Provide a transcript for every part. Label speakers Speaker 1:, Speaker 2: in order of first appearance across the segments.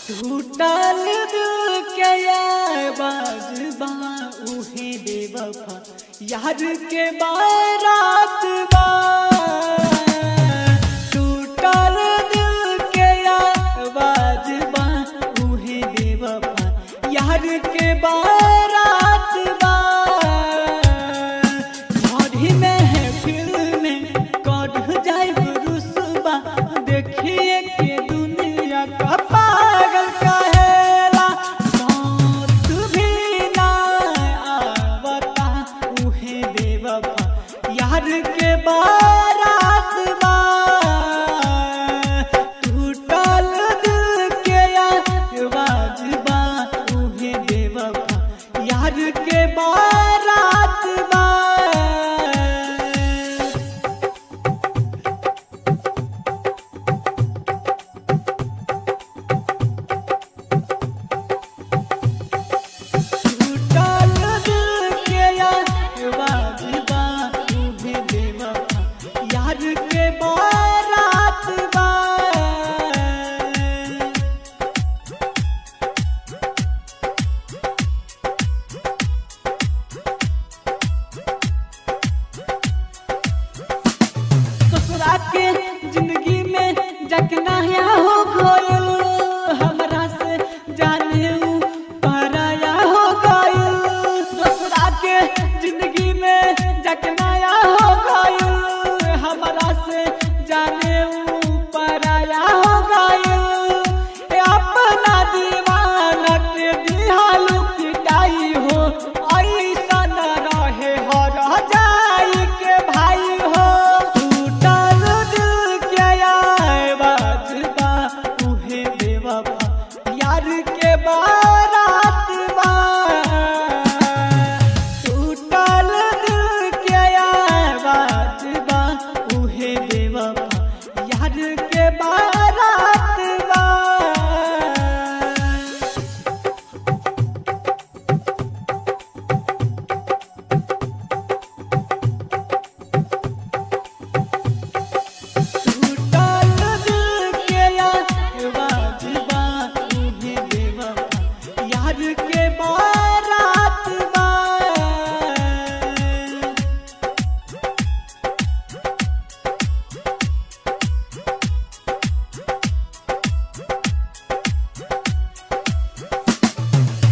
Speaker 1: टूटल दिल के आवाज बा उहे बेवफा यार के बारात बा। टूटल दिल के आवाज बा उहे बेवफा यार के बारात बा। घड़ी में है फिल्म में कढ़ जाए रुसबा देखिए के दुनिया का पागल कहेला मौत भी ना आवता उहे बेवफा यार के बारात बा। टूटल दिल के आवाज बा उहे बेवफा यार के बारात बा। के जिंदगी में जकना हो गइल हमरा से जाने पराया हो गइल। दूसरा के जिंदगी में जकना हो गइल हमरा से जाने पराया हो गइल। अपना दीवाना के दिहालू पिटाई हो ऐसा न रहे हर जाई के भाई हो। यार के बारात बा टूटल दिल के आवाज बा उहे बेवफा यार के बारात बा।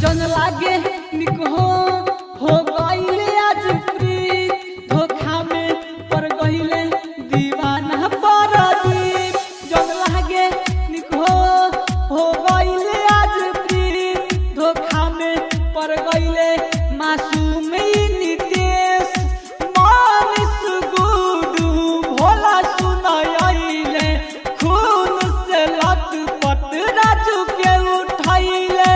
Speaker 1: जन लागे निक हो गइले आज प्रीत धोखा में पड़ गइले दीवाना परदीप। जन लागे निक हो गइले आज प्रीत धोखा में पड़ गइले मासूम नितेश मानिस गुडू भोला सुनाइले खून से लटपट राजू के उठाइले।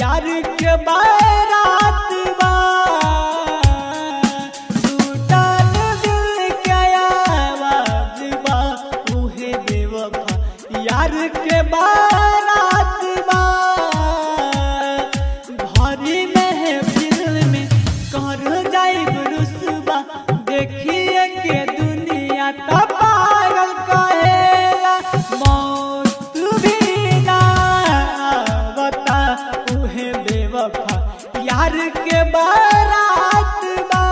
Speaker 1: यार के बारात बा टूटल दिल के आवाज बा उहे बेवफा यार के बारात बा। घड़ी में है फिल्म में कर जाए रुसबा देखिए के दुनिया का पागल कहेला मौत भी ना आवता उहे बेवफा यार के बारात बा।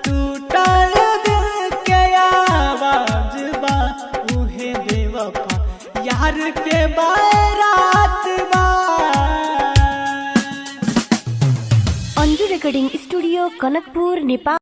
Speaker 1: टूटल दिल के आवाज बा उहे बेवफा यार के बारात बा।
Speaker 2: Anju recording studio Kanakpur Nepal.